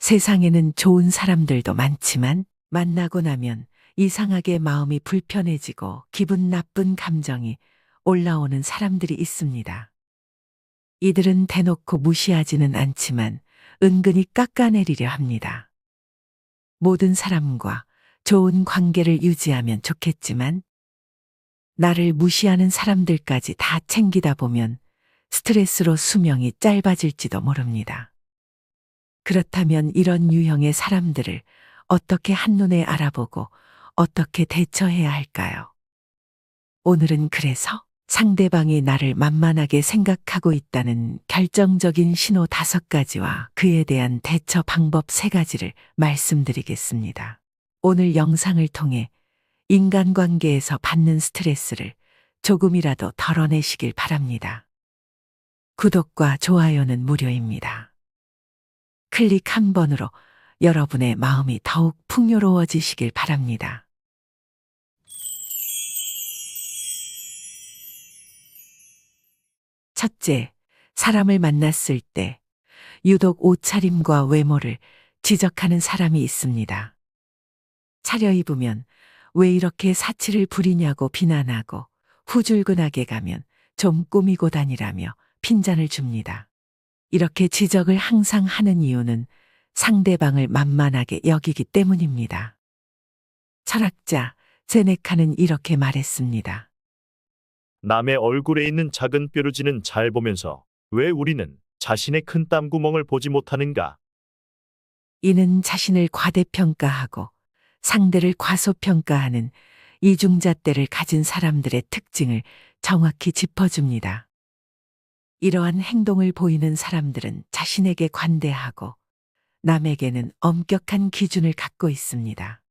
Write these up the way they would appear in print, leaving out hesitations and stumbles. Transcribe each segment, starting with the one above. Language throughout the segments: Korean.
세상에는 좋은 사람들도 많지만 만나고 나면 이상하게 마음이 불편해지고 기분 나쁜 감정이 올라오는 사람들이 있습니다. 이들은 대놓고 무시하지는 않지만 은근히 깎아내리려 합니다. 모든 사람과 좋은 관계를 유지하면 좋겠지만 나를 무시하는 사람들까지 다 챙기다 보면 스트레스로 수명이 짧아질지도 모릅니다. 그렇다면 이런 유형의 사람들을 어떻게 한눈에 알아보고 어떻게 대처해야 할까요? 오늘은 그래서 상대방이 나를 만만하게 생각하고 있다는 결정적인 신호 5가지와 그에 대한 대처 방법 3가지를 말씀드리겠습니다. 오늘 영상을 통해 인간관계에서 받는 스트레스를 조금이라도 덜어내시길 바랍니다. 구독과 좋아요는 무료입니다. 클릭 한 번으로 여러분의 마음이 더욱 풍요로워지시길 바랍니다. 첫째, 사람을 만났을 때 유독 옷차림과 외모를 지적하는 사람이 있습니다. 차려입으면 왜 이렇게 사치를 부리냐고 비난하고 후줄근하게 가면 좀 꾸미고 다니라며 핀잔을 줍니다. 이렇게 지적을 항상 하는 이유는 상대방을 만만하게 여기기 때문입니다. 철학자 세네카는 이렇게 말했습니다. 남의 얼굴에 있는 작은 뾰루지는 잘 보면서 왜 우리는 자신의 큰 땀구멍을 보지 못하는가? 이는 자신을 과대평가하고 상대를 과소평가하는 이중잣대를 가진 사람들의 특징을 정확히 짚어줍니다. 이러한 행동을 보이는 사람들은 자신에게 관대하고 남에게는 엄격한 기준을 갖고 있습니다.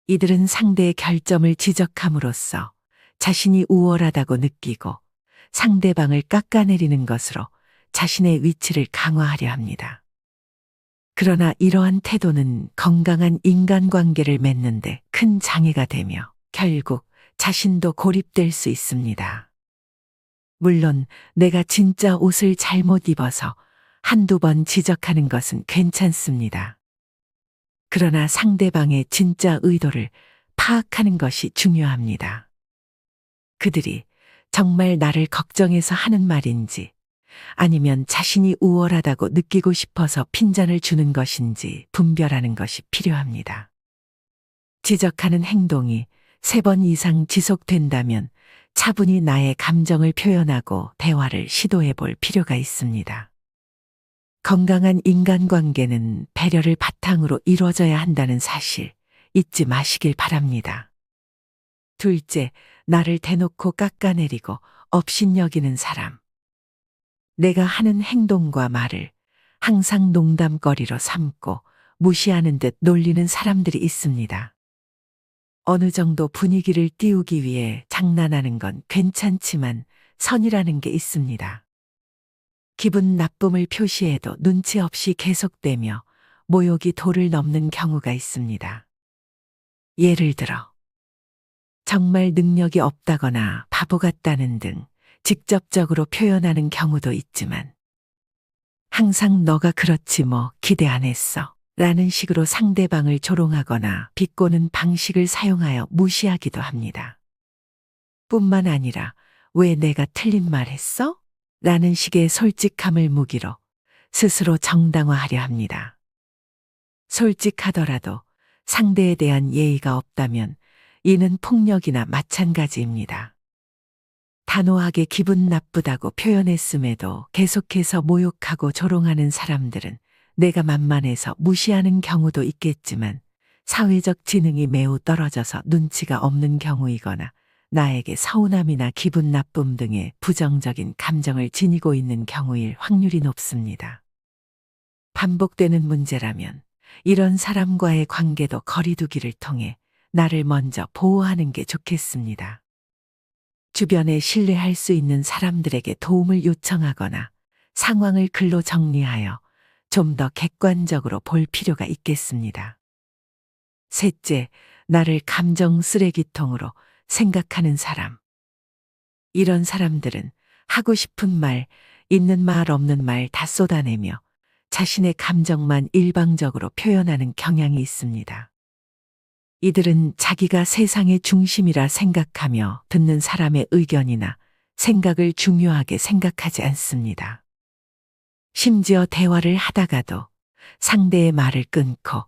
이들은 상대의 결점을 지적함으로써 자신이 우월하다고 느끼고 상대방을 깎아내리는 것으로 자신의 위치를 강화하려 합니다. 그러나 이러한 태도는 건강한 인간관계를 맺는데 큰 장애가 되며 결국 자신도 고립될 수 있습니다. 물론 내가 진짜 옷을 잘못 입어서 한두 번 지적하는 것은 괜찮습니다. 그러나 상대방의 진짜 의도를 파악하는 것이 중요합니다. 그들이 정말 나를 걱정해서 하는 말인지 아니면 자신이 우월하다고 느끼고 싶어서 핀잔을 주는 것인지 분별하는 것이 필요합니다. 지적하는 행동이 3번 이상 지속된다면 차분히 나의 감정을 표현하고 대화를 시도해 볼 필요가 있습니다. 건강한 인간관계는 배려를 바탕으로 이루어져야 한다는 사실 잊지 마시길 바랍니다. 둘째, 나를 대놓고 깎아내리고 업신여기는 사람. 내가 하는 행동과 말을 항상 농담거리로 삼고 무시하는 듯 놀리는 사람들이 있습니다. 어느 정도 분위기를 띄우기 위해 장난하는 건 괜찮지만 선이라는 게 있습니다. 기분 나쁨을 표시해도 눈치 없이 계속되며 모욕이 도를 넘는 경우가 있습니다. 예를 들어 정말 능력이 없다거나 바보 같다는 등 직접적으로 표현하는 경우도 있지만 항상 너가 그렇지 뭐 기대 안 했어 라는 식으로 상대방을 조롱하거나 비꼬는 방식을 사용하여 무시하기도 합니다. 뿐만 아니라 왜 내가 틀린 말 했어? 라는 식의 솔직함을 무기로 스스로 정당화하려 합니다. 솔직하더라도 상대에 대한 예의가 없다면 이는 폭력이나 마찬가지입니다. 단호하게 기분 나쁘다고 표현했음에도 계속해서 모욕하고 조롱하는 사람들은 내가 만만해서 무시하는 경우도 있겠지만 사회적 지능이 매우 떨어져서 눈치가 없는 경우이거나 나에게 서운함이나 기분 나쁨 등의 부정적인 감정을 지니고 있는 경우일 확률이 높습니다. 반복되는 문제라면 이런 사람과의 관계도 거리두기를 통해 나를 먼저 보호하는 게 좋겠습니다. 주변에 신뢰할 수 있는 사람들에게 도움을 요청하거나 상황을 글로 정리하여 좀 더 객관적으로 볼 필요가 있겠습니다. 셋째, 나를 감정 쓰레기통으로 생각하는 사람. 이런 사람들은 하고 싶은 말, 있는 말 없는 말 다 쏟아내며 자신의 감정만 일방적으로 표현하는 경향이 있습니다. 이들은 자기가 세상의 중심이라 생각하며 듣는 사람의 의견이나 생각을 중요하게 생각하지 않습니다. 심지어 대화를 하다가도 상대의 말을 끊고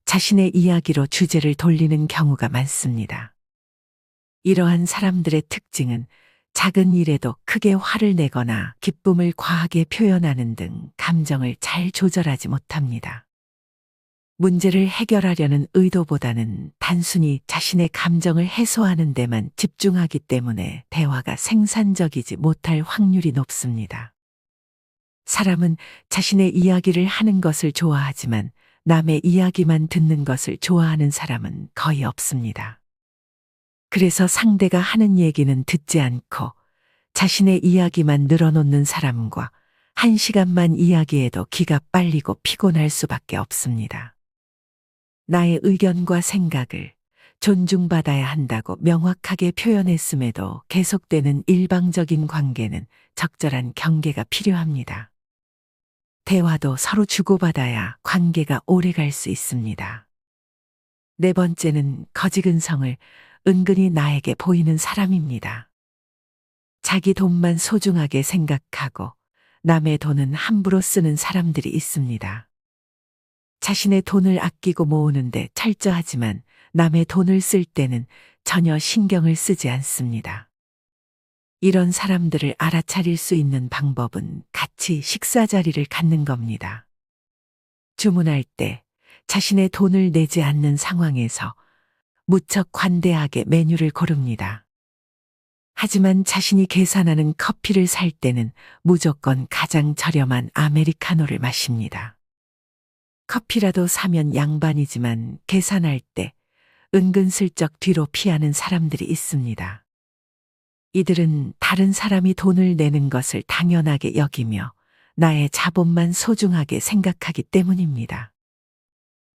자신의 이야기로 주제를 돌리는 경우가 많습니다. 이러한 사람들의 특징은 작은 일에도 크게 화를 내거나 기쁨을 과하게 표현하는 등 감정을 잘 조절하지 못합니다. 문제를 해결하려는 의도보다는 단순히 자신의 감정을 해소하는 데만 집중하기 때문에 대화가 생산적이지 못할 확률이 높습니다. 사람은 자신의 이야기를 하는 것을 좋아하지만 남의 이야기만 듣는 것을 좋아하는 사람은 거의 없습니다. 그래서 상대가 하는 얘기는 듣지 않고 자신의 이야기만 늘어놓는 사람과 1시간만 이야기해도 기가 빨리고 피곤할 수밖에 없습니다. 나의 의견과 생각을 존중받아야 한다고 명확하게 표현했음에도 계속되는 일방적인 관계는 적절한 경계가 필요합니다. 대화도 서로 주고받아야 관계가 오래 갈 수 있습니다. 네 번째는 거지근성을 은근히 나에게 보이는 사람입니다. 자기 돈만 소중하게 생각하고 남의 돈은 함부로 쓰는 사람들이 있습니다. 자신의 돈을 아끼고 모으는데 철저하지만 남의 돈을 쓸 때는 전혀 신경을 쓰지 않습니다. 이런 사람들을 알아차릴 수 있는 방법은 같이 식사 자리를 갖는 겁니다. 주문할 때 자신의 돈을 내지 않는 상황에서 무척 관대하게 메뉴를 고릅니다. 하지만 자신이 계산하는 커피를 살 때는 무조건 가장 저렴한 아메리카노를 마십니다. 커피라도 사면 양반이지만 계산할 때 은근슬쩍 뒤로 피하는 사람들이 있습니다. 이들은 다른 사람이 돈을 내는 것을 당연하게 여기며 나의 자본만 소중하게 생각하기 때문입니다.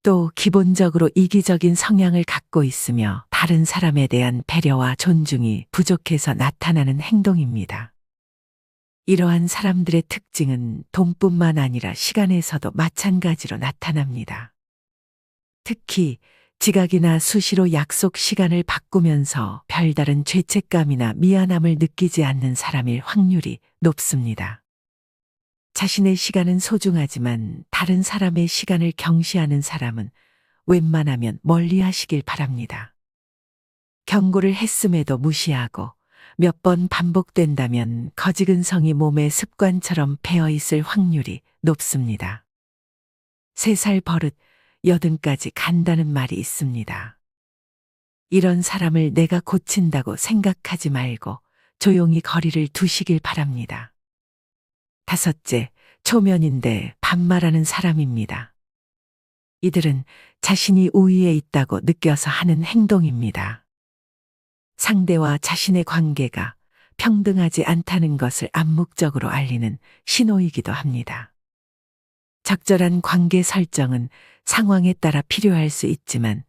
또 기본적으로 이기적인 성향을 갖고 있으며 다른 사람에 대한 배려와 존중이 부족해서 나타나는 행동입니다. 이러한 사람들의 특징은 돈뿐만 아니라 시간에서도 마찬가지로 나타납니다. 특히 지각이나 수시로 약속 시간을 바꾸면서 별다른 죄책감이나 미안함을 느끼지 않는 사람일 확률이 높습니다. 자신의 시간은 소중하지만 다른 사람의 시간을 경시하는 사람은 웬만하면 멀리 하시길 바랍니다. 경고를 했음에도 무시하고 몇 번 반복된다면 거지근성이 몸의 습관처럼 배어 있을 확률이 높습니다. 3살 버릇 80까지 간다는 말이 있습니다. 이런 사람을 내가 고친다고 생각하지 말고 조용히 거리를 두시길 바랍니다. 5째, 초면인데 반말하는 사람입니다. 이들은 자신이 우위에 있다고 느껴서 하는 행동입니다. 상대와 자신의 관계가 평등하지 않다는 것을 암묵적으로 알리는 신호이기도 합니다. 적절한 관계 설정은 상황에 따라 필요할 수 있지만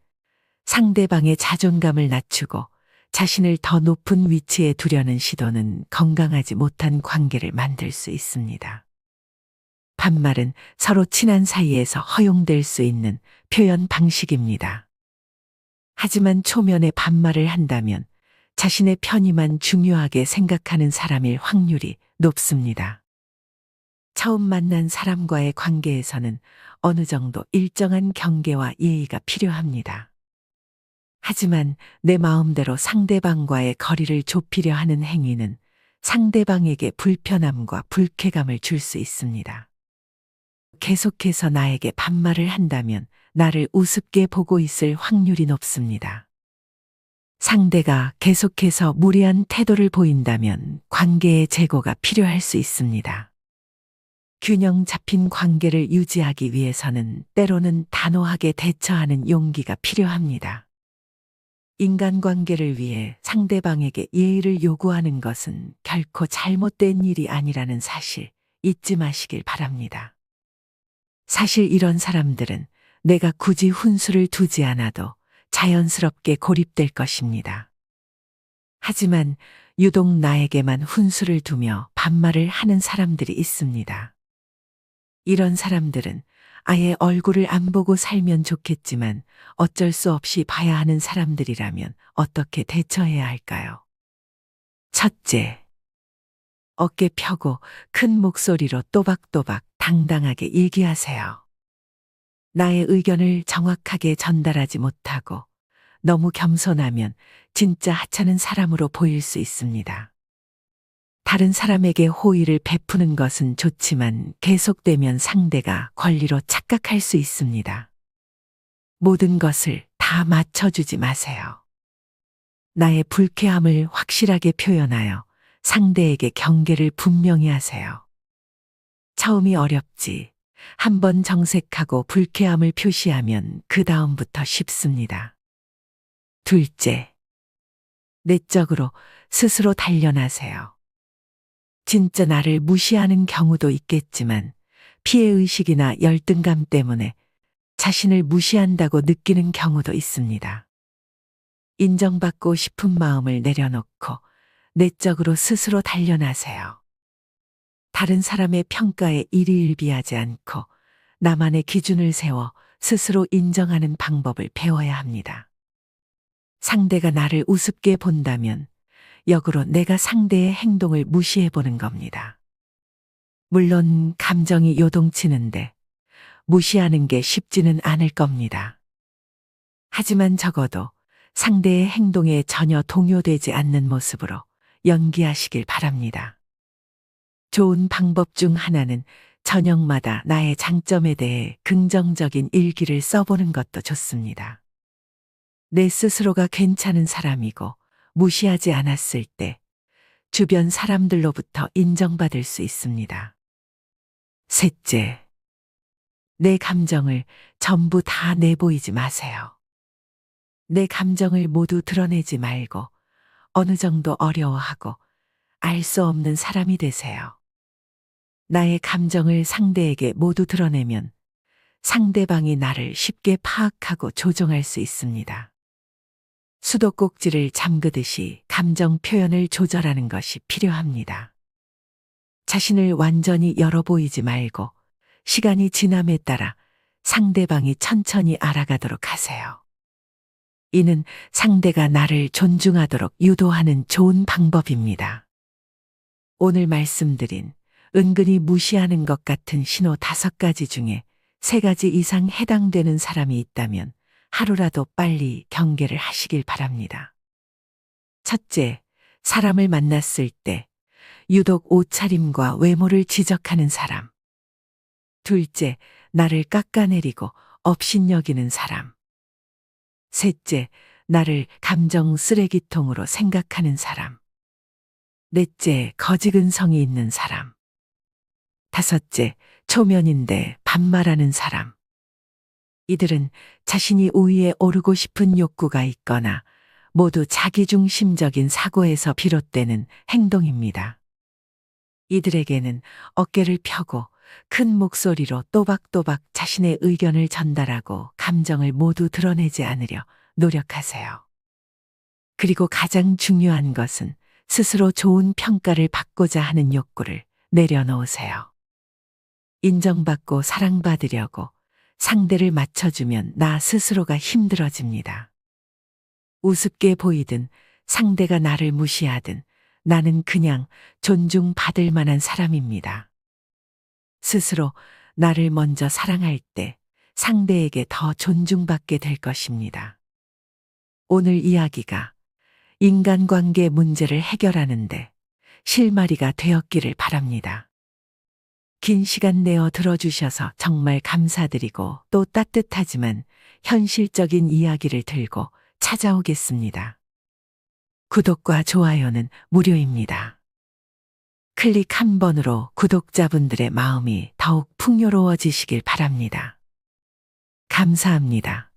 상대방의 자존감을 낮추고 자신을 더 높은 위치에 두려는 시도는 건강하지 못한 관계를 만들 수 있습니다. 반말은 서로 친한 사이에서 허용될 수 있는 표현 방식입니다. 하지만 초면에 반말을 한다면 자신의 편의만 중요하게 생각하는 사람일 확률이 높습니다. 처음 만난 사람과의 관계에서는 어느 정도 일정한 경계와 예의가 필요합니다. 하지만 내 마음대로 상대방과의 거리를 좁히려 하는 행위는 상대방에게 불편함과 불쾌감을 줄 수 있습니다. 계속해서 나에게 반말을 한다면 나를 우습게 보고 있을 확률이 높습니다. 상대가 계속해서 무례한 태도를 보인다면 관계의 재고가 필요할 수 있습니다. 균형 잡힌 관계를 유지하기 위해서는 때로는 단호하게 대처하는 용기가 필요합니다. 인간관계를 위해 상대방에게 예의를 요구하는 것은 결코 잘못된 일이 아니라는 사실 잊지 마시길 바랍니다. 사실 이런 사람들은 내가 굳이 훈수를 두지 않아도 자연스럽게 고립될 것입니다. 하지만 유독 나에게만 훈수를 두며 반말을 하는 사람들이 있습니다. 이런 사람들은 아예 얼굴을 안 보고 살면 좋겠지만 어쩔 수 없이 봐야 하는 사람들이라면 어떻게 대처해야 할까요? 첫째, 어깨 펴고 큰 목소리로 또박또박 당당하게 얘기하세요. 나의 의견을 정확하게 전달하지 못하고 너무 겸손하면 진짜 하찮은 사람으로 보일 수 있습니다. 다른 사람에게 호의를 베푸는 것은 좋지만 계속되면 상대가 권리로 착각할 수 있습니다. 모든 것을 다 맞춰주지 마세요. 나의 불쾌함을 확실하게 표현하여 상대에게 경계를 분명히 하세요. 처음이 어렵지. 한번 정색하고 불쾌함을 표시하면 그 다음부터 쉽습니다. 둘째, 내적으로 스스로 단련하세요. 진짜 나를 무시하는 경우도 있겠지만 피해의식이나 열등감 때문에 자신을 무시한다고 느끼는 경우도 있습니다. 인정받고 싶은 마음을 내려놓고 내적으로 스스로 단련하세요. 다른 사람의 평가에 일희일비하지 않고 나만의 기준을 세워 스스로 인정하는 방법을 배워야 합니다. 상대가 나를 우습게 본다면 역으로 내가 상대의 행동을 무시해 보는 겁니다. 물론 감정이 요동치는데 무시하는 게 쉽지는 않을 겁니다. 하지만 적어도 상대의 행동에 전혀 동요되지 않는 모습으로 연기하시길 바랍니다. 좋은 방법 중 하나는 저녁마다 나의 장점에 대해 긍정적인 일기를 써보는 것도 좋습니다. 내 스스로가 괜찮은 사람이고 무시하지 않았을 때 주변 사람들로부터 인정받을 수 있습니다. 셋째, 내 감정을 전부 다 내보이지 마세요. 내 감정을 모두 드러내지 말고 어느 정도 어려워하고 알 수 없는 사람이 되세요. 나의 감정을 상대에게 모두 드러내면 상대방이 나를 쉽게 파악하고 조종할 수 있습니다. 수도꼭지를 잠그듯이 감정 표현을 조절하는 것이 필요합니다. 자신을 완전히 열어 보이지 말고 시간이 지남에 따라 상대방이 천천히 알아가도록 하세요. 이는 상대가 나를 존중하도록 유도하는 좋은 방법입니다. 오늘 말씀드린 은근히 무시하는 것 같은 신호 5가지 중에 3가지 이상 해당되는 사람이 있다면 하루라도 빨리 경계를 하시길 바랍니다. 첫째, 사람을 만났을 때 유독 옷차림과 외모를 지적하는 사람. 둘째, 나를 깎아내리고 업신여기는 사람. 셋째, 나를 감정 쓰레기통으로 생각하는 사람. 넷째, 거지근성이 있는 사람. 다섯째, 초면인데 반말하는 사람. 이들은 자신이 우위에 오르고 싶은 욕구가 있거나 모두 자기중심적인 사고에서 비롯되는 행동입니다. 이들에게는 어깨를 펴고 큰 목소리로 또박또박 자신의 의견을 전달하고 감정을 모두 드러내지 않으려 노력하세요. 그리고 가장 중요한 것은 스스로 좋은 평가를 받고자 하는 욕구를 내려놓으세요. 인정받고 사랑받으려고 상대를 맞춰주면 나 스스로가 힘들어집니다. 우습게 보이든 상대가 나를 무시하든 나는 그냥 존중받을 만한 사람입니다. 스스로 나를 먼저 사랑할 때 상대에게 더 존중받게 될 것입니다. 오늘 이야기가 인간관계 문제를 해결하는데 실마리가 되었기를 바랍니다. 긴 시간 내어 들어주셔서 정말 감사드리고 또 따뜻하지만 현실적인 이야기를 들고 찾아오겠습니다. 구독과 좋아요는 무료입니다. 클릭 한 번으로 구독자분들의 마음이 더욱 풍요로워지시길 바랍니다. 감사합니다.